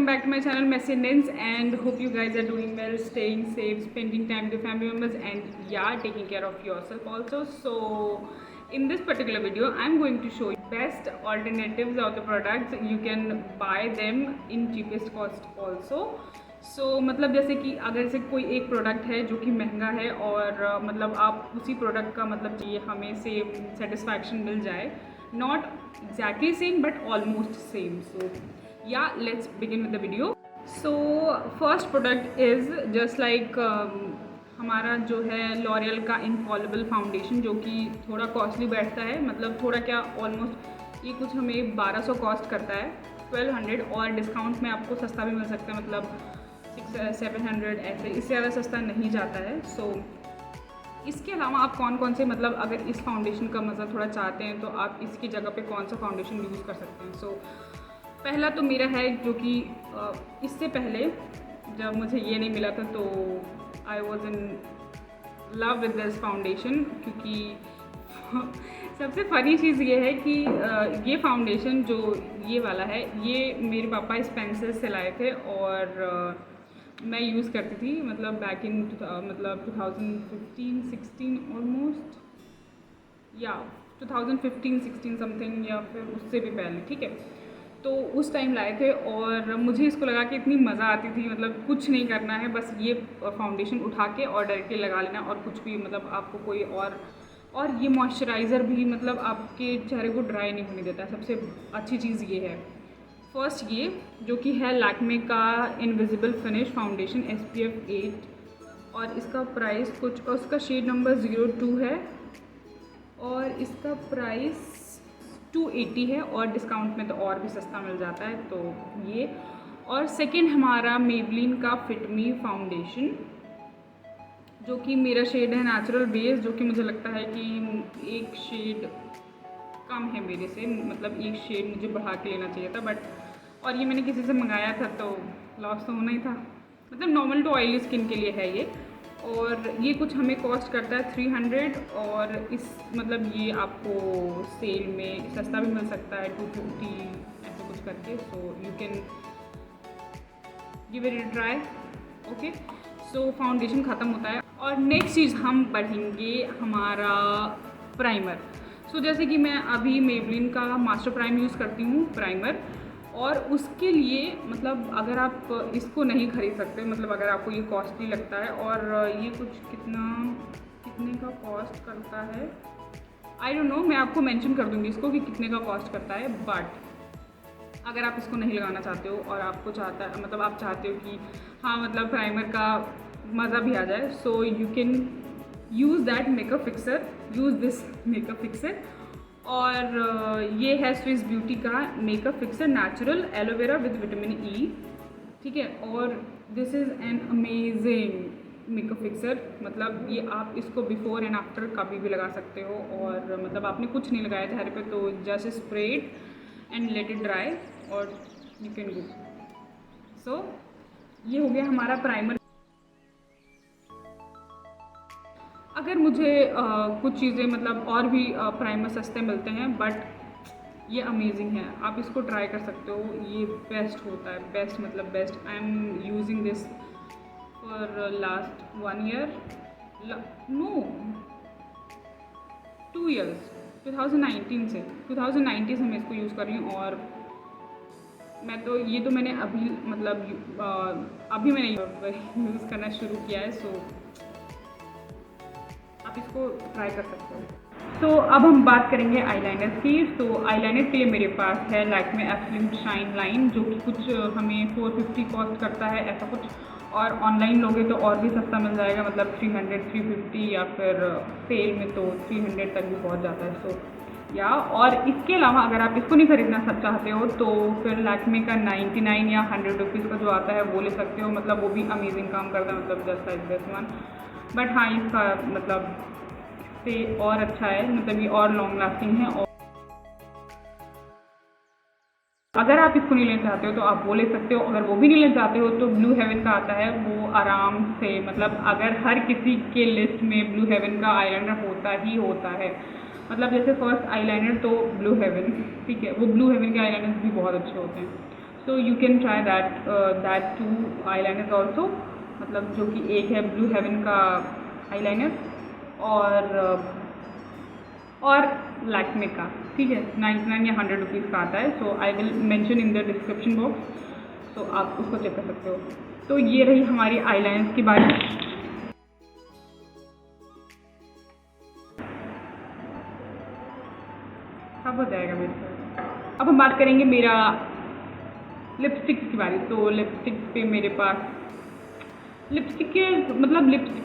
back to my channel Messy Nins, and hope you guys are doing well, staying safe, spending time with your family members, and yeah, taking care of yourself also. So in this particular video I'm going to show you best alternatives of the products. You can buy them in cheapest cost also. So मतलब जैसे कि अगर से कोई एक product है जो कि महंगा है और मतलब आप उसी प्रोडक्ट का मतलब चाहिए हमें सेम सेटिस्फैक्शन मिल जाए, not exactly same but almost same. So yeah, let's begin with the video. So first product is just like हमारा जो है लॉरियल का इनफॉलेबल फाउंडेशन, जो कि थोड़ा कॉस्टली बैठता है. मतलब थोड़ा क्या, ऑलमोस्ट ये कुछ हमें 1200 कॉस्ट करता है, 1200, और डिस्काउंट में आपको सस्ता भी मिल सकता है, मतलब 600-700 ऐसे, इससे ज़्यादा सस्ता नहीं जाता है. सो इसके अलावा आप कौन कौन से, मतलब अगर इस फाउंडेशन का मज़ा थोड़ा चाहते हैं तो आप इसकी जगह पे कौन सा फाउंडेशन यूज़ कर सकते हैं. सो पहला तो मेरा है, जो कि इससे पहले जब मुझे ये नहीं मिला था तो I was in love with this foundation, क्योंकि सबसे फनी चीज़ ये है कि ये फाउंडेशन जो ये वाला है, ये मेरे पापा स्पेंसर से लाए थे और मैं यूज़ करती थी, मतलब बैक इन मतलब 2015-16 ऑलमोस्ट, या 2015-16 समथिंग, या फिर उससे भी पहले. ठीक है, तो उस टाइम लाए थे और मुझे इसको लगा कि इतनी मज़ा आती थी, मतलब कुछ नहीं करना है, बस ये फाउंडेशन उठा के और डायरेक्टली लगा लेना, और कुछ भी मतलब आपको कोई और ये मॉइस्चराइज़र भी मतलब आपके चेहरे को ड्राई नहीं होने देता है. सबसे अच्छी चीज़ ये है. फर्स्ट ये जो कि है लैक्मे का इनविजिबल फिनिश फाउंडेशन SPF 8, और इसका प्राइस कुछ, और उसका शेड नंबर 02 है, और इसका प्राइस 280 है, और डिस्काउंट में तो और भी सस्ता मिल जाता है. तो ये, और सेकंड हमारा मेबलिन का फिट मी फाउंडेशन, जो कि मेरा शेड है नेचुरल बेस, जो कि मुझे लगता है कि एक शेड कम है मेरे से, मतलब एक शेड मुझे बढ़ा के लेना चाहिए था, बट और ये मैंने किसी से मंगाया था तो लॉस तो होना ही था. मतलब नॉर्मल टू ऑयली स्किन के लिए है ये, और ये कुछ हमें कॉस्ट करता है 300, और इस मतलब ये आपको सेल में सस्ता भी मिल सकता है 250 ऐसे कुछ करके. So you can give it a try. Okay, so foundation ख़त्म होता है, और नेक्स्ट चीज़ हम बढ़ेंगे हमारा प्राइमर. सो जैसे कि मैं अभी मेबलिन का मास्टर प्राइम यूज़ करती हूँ, प्राइमर, और उसके लिए मतलब अगर आप इसको नहीं ख़रीद सकते, मतलब अगर आपको ये कॉस्टली लगता है, और ये कुछ कितने का कॉस्ट करता है आई डोंट नो, मैं आपको मेंशन कर दूँगी इसको कि कितने का कॉस्ट करता है. बट अगर आप इसको नहीं लगाना चाहते हो और आपको मतलब आप चाहते हो कि हाँ मतलब प्राइमर का मज़ा भी आ जाए, so you can use that makeup fixer, use this makeup fixer. और ये है स्विस ब्यूटी का makeup fixer natural aloe vera with vitamin E. ठीक है, और this is an amazing makeup fixer. मतलब ये आप इसको बिफोर एंड आफ्टर कभी भी लगा सकते हो, और मतलब आपने कुछ नहीं लगाया चेहरे पे तो just spray it and let it dry और यू कैन गो. सो ये हो गया हमारा प्राइमर. अगर मुझे कुछ चीज़ें मतलब और भी प्राइमर सस्ते मिलते हैं, बट ये अमेजिंग है, आप इसको ट्राई कर सकते हो. ये बेस्ट होता है, बेस्ट मतलब best. I am using this for last 1 year, no 2 years, 2019 से मैं इसको यूज़ कर रही हूँ. और मैं तो ये तो मैंने अभी मतलब अभी मैंने यूज़ करना शुरू किया है. सो आप इसको ट्राई कर सकते हो. तो अब हम बात करेंगे आईलाइनर की. तो आईलाइनर के लिए मेरे पास है लैक्मे एब्सोल्यूट शाइन लाइन, जो कि कुछ हमें 450 कॉस्ट करता है ऐसा कुछ, और ऑनलाइन लोगे तो और भी सस्ता मिल जाएगा, मतलब 300-350, या फिर सेल में तो 300 तक भी पहुंच जाता है. सो या, और इसके अलावा अगर आप इसको नहीं खरीदना चाहते हो तो फिर लैक्मे का 99 या 100 रुपीज़ का जो आता है वो ले सकते हो. मतलब वो भी अमेजिंग काम करता है, मतलब just like this one. But हाँ, इसका मतलब से और अच्छा है, मतलब ये और लॉन्ग लास्टिंग है. और अगर आप इसको नहीं लेना चाहते हो तो आप वो ले सकते हो. अगर वो भी नहीं लेना चाहते हो तो ब्लू हेवन का आता है, वो आराम से, मतलब अगर हर किसी के लिस्ट में ब्लू हेवन का आईलाइनर होता ही होता है. मतलब जैसे फर्स्ट आईलाइनर तो ब्लू हेवन, ठीक है, वो ब्लू हेवन के आईलाइनर भी बहुत अच्छे होते हैं. So you can try that 2 eyeliner also, मतलब जो कि एक है ब्लू हेवन का आईलाइनर और लैक्मे का, ठीक है, 99 या 100 रुपीज़ का आता है। So I will mention in the description box, तो आप उसको चेक कर सकते हो। तो ये रही हमारी आईलाइनर्स की बारी। अब हो जाएगा मेरे साथ। अब हम बात करेंगे मेरा लिपस्टिक्स की बारी। तो लिपस्टिक पे मेरे पास लिपस्टिक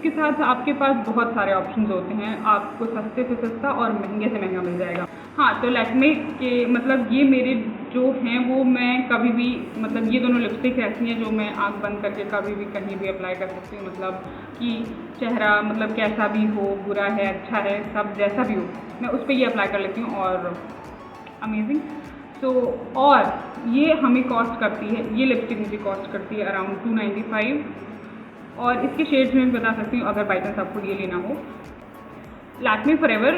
के साथ आपके पास बहुत सारे ऑप्शंस होते हैं, आपको सस्ते से सस्ता और महंगे से महंगा मिल जाएगा। हाँ, तो लैक्मे के मतलब ये मेरे जो हैं वो मैं कभी भी मतलब ये दोनों लिपस्टिक ऐसी हैं जो मैं आँख बंद करके कभी भी कहीं भी अप्लाई कर सकती हूँ, मतलब कि चेहरा मतलब कैसा भी हो, बुरा है अच्छा है, सब जैसा भी हो मैं उस पर ये अप्लाई कर लेती हूँ और अमेजिंग। तो और ये हमें कॉस्ट करती है, ये लिपस्टिक मुझे कॉस्ट करती है अराउंड 295 और इसके शेड्स में भी बता सकती हूँ अगर बाई चांस आपको ये लेना हो। Lakme forever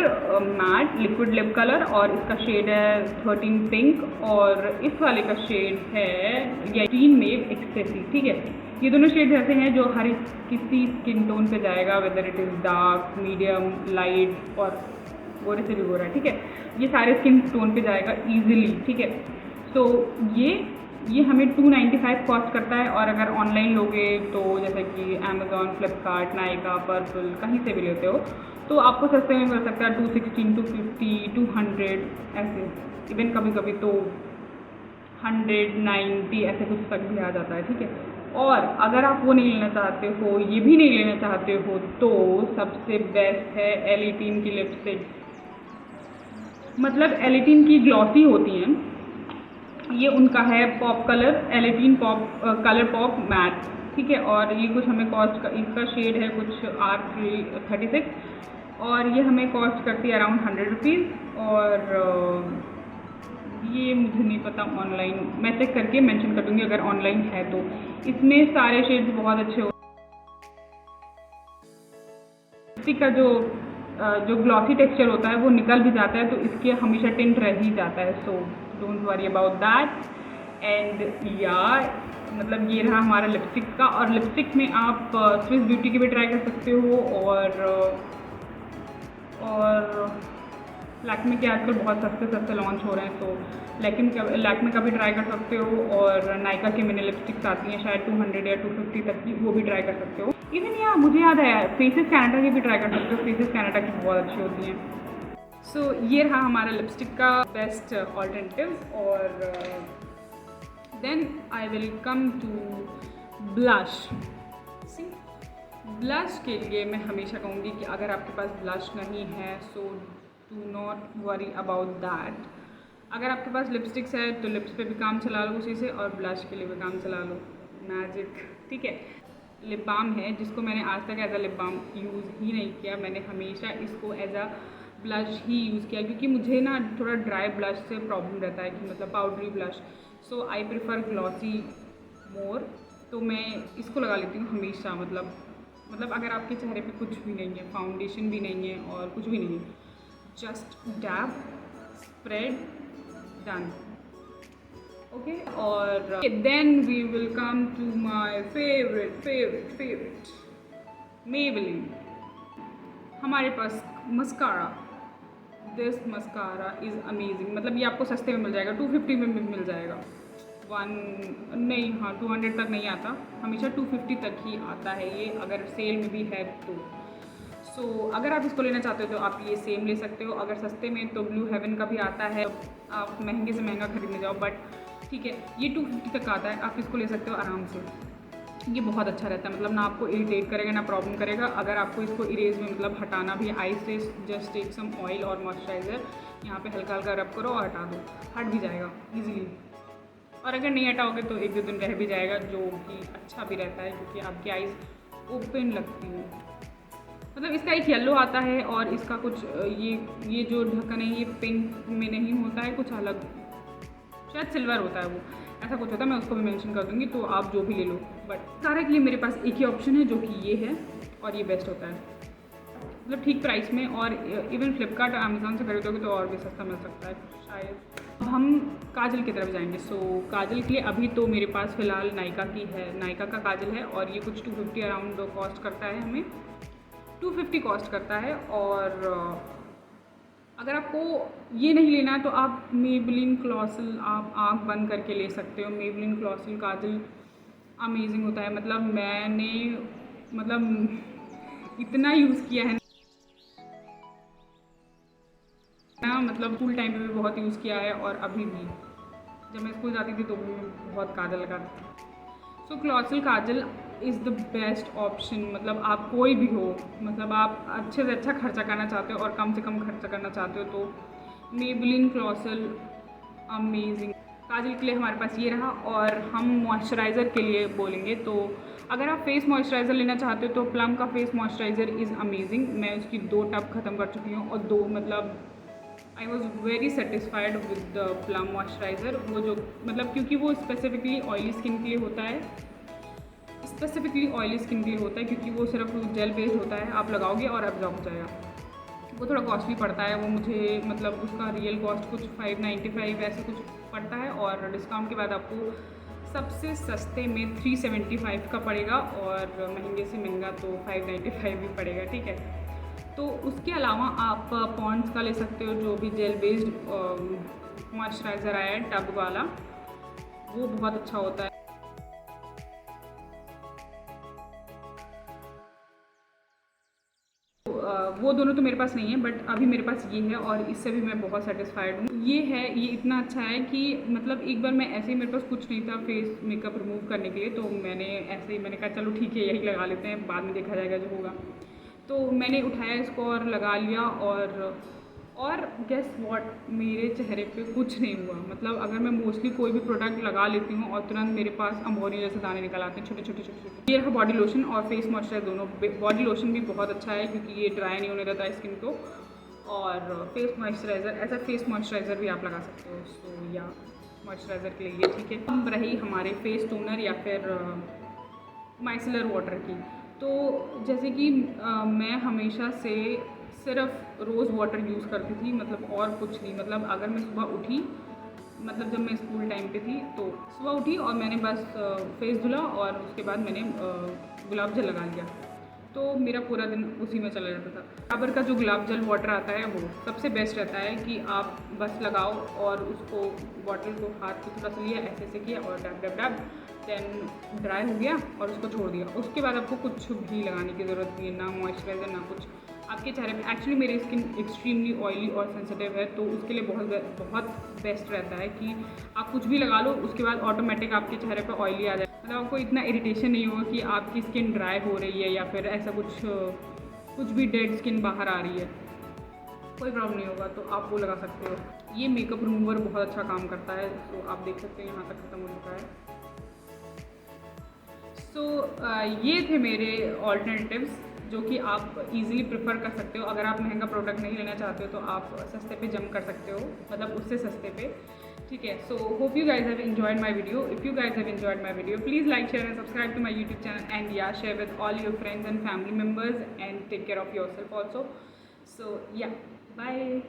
matte liquid lip colour और इसका शेड है 13 पिंक और इस वाले का शेड है 18 मेव एक्सेसी, ठीक है। ये दोनों शेड्स ऐसे हैं जो हर किसी स्किन टोन पे जाएगा, whether it is dark, medium, light और गोरे से भी गोरा है, ठीक है। ये सारे स्किन टोन पे जाएगा ईजिली, ठीक है। तो ये हमें 295 कॉस्ट करता है और अगर ऑनलाइन लोगे तो जैसे कि अमेज़ॉन, फ्लिपकार्ट, नायका, पर्पल कहीं से भी लेते हो तो आपको सस्ते में मिल सकता है 216, 250, 200 ऐसे, इवन कभी कभी तो 190 ऐसे कुछ तक भी आ जाता है, ठीक है। और अगर आप वो नहीं लेना चाहते हो, ये भी नहीं लेना चाहते हो, तो सबसे बेस्ट है L18 की लिपस्टिक। मतलब L18 की ग्लॉसी होती हैं, ये उनका है pop colour L18 pop colour pop matte, ठीक है। और ये कुछ हमें कॉस्ट का इसका शेड है कुछ R36 और ये हमें कॉस्ट करती है अराउंड 100 रुपीज़ और ये मुझे नहीं पता ऑनलाइन, मैं चेक करके मेंशन कर दूँगी अगर ऑनलाइन है तो। इसमें सारे शेड्स बहुत अच्छे हो, का जो ग्लॉसी टेक्सचर होता है वो निकल भी जाता है तो इसके हमेशा टिंट रह ही जाता है। So don't worry about that. And यार मतलब ये रहा हमारा लिपस्टिक का। और लिपस्टिक में आप स्विस ब्यूटी की भी ट्राई कर सकते हो और लैक्मे के आजकल बहुत सस्ते लॉन्च हो रहे हैं, तो लैक्मे का भी ट्राई कर सकते हो। और नायका की मिनी लिपस्टिक्स आती हैं शायद 200 या 250 तक की, वो भी ट्राई कर सकते हो। इवन यार मुझे याद आया फेसेस कनाडा की भी ट्राई कर सकते हो, फेसेस कनाडा की बहुत अच्छी होती हैं। सो ये रहा हमारा लिपस्टिक का बेस्ट ऑल्टरनेटिव्स। और then I will come to blush. Blush के लिए मैं हमेशा कहूँगी कि अगर आपके पास ब्लश नहीं है so do not worry about that. अगर आपके पास लिपस्टिक्स है तो लिप्स पे भी काम चला लो उसी से, और ब्लश के लिए भी काम चला लो, मैजिक, ठीक है। लिप बाम है जिसको मैंने आज तक as a lip balm use ही नहीं किया, मैंने हमेशा इसको एज अ ब्लश ही यूज़ किया क्योंकि मुझे ना थोड़ा ड्राई ब्लश से प्रॉब्लम रहता है कि मतलब powdery blush, so I prefer glossy more. तो मैं इसको लगा लेती हूँ हमेशा। मतलब अगर आपके चेहरे पे कुछ भी नहीं है, फाउंडेशन भी नहीं है और कुछ भी नहीं है, just dab, spread, done, okay. और then we will come to my favourite Maybelline. हमारे पास mascara, this mascara is amazing. मतलब ये आपको सस्ते में मिल जाएगा, 250 में मिल जाएगा, 200 तक नहीं आता, हमेशा 250 तक ही आता है ये, अगर सेल में भी है तो। सो अगर आप इसको लेना चाहते हो तो आप ये सेम ले सकते हो। अगर सस्ते में तो ब्लू हेवन का भी आता है, आप महंगे से महंगा खरीदने जाओ, बट ठीक है ये 250 तक आता है, आप इसको ले सकते हो आराम से। ये बहुत अच्छा रहता है, मतलब ना आपको इरिटेट करेगा ना प्रॉब्लम करेगा। अगर आपको इसको इरेज में मतलब हटाना भी, आई से जस्ट टेक सम ऑयल और मॉइस्चराइज़र, यहाँ पे हल्का हल्का रब करो और हटा दो, हट भी जाएगा ईजिली। और अगर नहीं हटाओगे तो 1-2 दिन रह भी जाएगा, जो कि अच्छा भी रहता है क्योंकि आपकी आइज़ ओपन लगती हैं। मतलब इसका एक येलो आता है और इसका कुछ ये जो ढक्कन है ये पिंक में नहीं होता है, कुछ अलग, शायद सिल्वर होता है, वो ऐसा कुछ होता है, मैं उसको भी मेंशन कर दूँगी, तो आप जो भी ले लो। बट सारे के लिए मेरे पास एक ही ऑप्शन है जो कि ये है और ये बेस्ट होता है। मतलब ठीक प्राइस में, और इवन फ्लिपकार्ट और अमेज़ॉन से खरीदोगे तो और भी सस्ता मिल सकता है शायद। अब हम काजल की तरफ जाएंगे। सो काजल के लिए अभी तो मेरे पास फ़िलहाल नायका की है, नायका का काजल है, और ये कुछ 250 अराउंड कॉस्ट करता है, हमें 250 कॉस्ट करता है। और अगर आपको ये नहीं लेना है तो आप मेबलिन क्लॉसल आप आँख बंद करके ले सकते हो। मेबलिन क्लॉसल काजल अमेजिंग होता है, मतलब मैंने इतना यूज़ किया है ना, मतलब स्कूल टाइम पे भी बहुत यूज़ किया है, और अभी भी जब मैं स्कूल जाती थी तो भी मैं बहुत काजल लगाती थी। सो क्लॉसल काजल इज़ द बेस्ट ऑप्शन। मतलब आप कोई भी हो, मतलब आप अच्छे से अच्छा खर्चा करना चाहते हो और कम से कम खर्चा करना चाहते हो तो मेबलिन क्लॉसल अमेजिंग। काजल के लिए हमारे पास ये रहा। और हम मॉइस्चराइज़र के लिए बोलेंगे तो अगर आप फेस मॉइस्चराइज़र लेना चाहते हो तो प्लम का फेस मॉइस्चराइज़र इज़ अमेजिंग। मैं उसकी 2 टब ख़त्म कर चुकी हूँ, और 2 मतलब I was very satisfied with the plum moisturiser. वो जो मतलब क्योंकि वो स्पेसिफिकली ऑयली स्किन के लिए होता है, स्पेसिफिकली ऑयली स्किन के लिए होता है, क्योंकि वो सिर्फ जेल बेस्ड होता है, आप लगाओगे और एब्जॉर्ब हो जाएगा। वो थोड़ा कॉस्टली पड़ता है, वो मुझे मतलब उसका रियल कॉस्ट कुछ 595 ऐसे कुछ पड़ता है, और डिस्काउंट के बाद आपको सबसे सस्ते में 375 का पड़ेगा, और महंगे से महंगा तो 595 भी पड़ेगा, ठीक है। तो उसके अलावा आप पॉन्ड्स का ले सकते हो, जो भी जेल बेस्ड मॉइस्चराइज़र आया है टब वाला, वो बहुत अच्छा होता है। वो दोनों तो मेरे पास नहीं है, बट अभी मेरे पास ये है, और इससे भी मैं बहुत सेटिस्फाइड हूँ। ये है, ये इतना अच्छा है कि मतलब एक बार मैं ऐसे ही, मेरे पास कुछ नहीं था फेस मेकअप रिमूव करने के लिए, तो मैंने ऐसे ही मैंने कहा चलो ठीक है यही लगा लेते हैं, बाद में देखा जाएगा जो होगा। तो मैंने उठाया इसको और लगा लिया, और गेस व्हाट, मेरे चेहरे पे कुछ नहीं हुआ। मतलब अगर मैं मोस्टली कोई भी प्रोडक्ट लगा लेती हूँ और तुरंत मेरे पास अम्बोनी जैसे दाने निकल आते हैं, छोटे छोटे। ये रहा बॉडी लोशन और फेस मॉइस्चराइजर दोनों। बॉडी लोशन भी बहुत अच्छा है क्योंकि ये ड्राई नहीं होने देता है स्किन को, और फेस मॉइस्चराइज़र, ऐसा फेस मॉइस्चराइज़र भी आप लगा सकते हो। सो या मॉइस्चराइज़र के लिए ठीक है। अब रही हमारे फेस टोनर या फिर माइसलर वाटर की। तो जैसे कि मैं हमेशा से सिर्फ रोज़ वाटर यूज़ करती थी, मतलब और कुछ नहीं। मतलब अगर मैं सुबह उठी, मतलब जब मैं स्कूल टाइम पे थी तो सुबह उठी और मैंने बस फेस धुला, और उसके बाद मैंने गुलाब जल लगा लिया, तो मेरा पूरा दिन उसी में चला जाता था। डाबर का जो गुलाब जल वाटर आता है वो सबसे बेस्ट रहता है कि आप बस लगाओ और उसको बॉटल को हाथ से थोड़ा सा लिया, ऐसे किया और dab dab dab, then dry हो गया और उसको छोड़ दिया। उसके बाद आपको कुछ भी लगाने की ज़रूरत नहीं है, ना मॉइस्चराइज़र ना कुछ आपके चेहरे पे। एक्चुअली मेरी स्किन एक्सट्रीमली ऑयली और सेंसिटिव है, तो उसके लिए बहुत बेस्ट रहता है कि आप कुछ भी लगा लो, उसके बाद ऑटोमेटिक आपके चेहरे पे ऑयली आ जाए। मतलब आपको इतना इरिटेशन नहीं होगा कि आपकी स्किन ड्राई हो रही है या फिर ऐसा कुछ भी डेड स्किन बाहर आ रही है, कोई प्रॉब्लम नहीं होगा। तो आप वो लगा सकते हो। ये मेकअप रिमूवर बहुत अच्छा काम करता है। तो आप देख सकते हैं यहाँ तक ख़त्म हो चुका है। ये थे मेरे ऑल्टरनेटिव्स जो कि आप इजीली प्रेफर कर सकते हो। अगर आप महंगा प्रोडक्ट नहीं लेना चाहते हो तो आप सस्ते पे जंप कर सकते हो, मतलब उससे सस्ते पे, ठीक है। So hope you guys have enjoyed my video. If you guys have enjoyed my video, please like, share and subscribe to my YouTube channel, and yeah share with all your friends and family members, and take care of yourself also. So yeah, bye.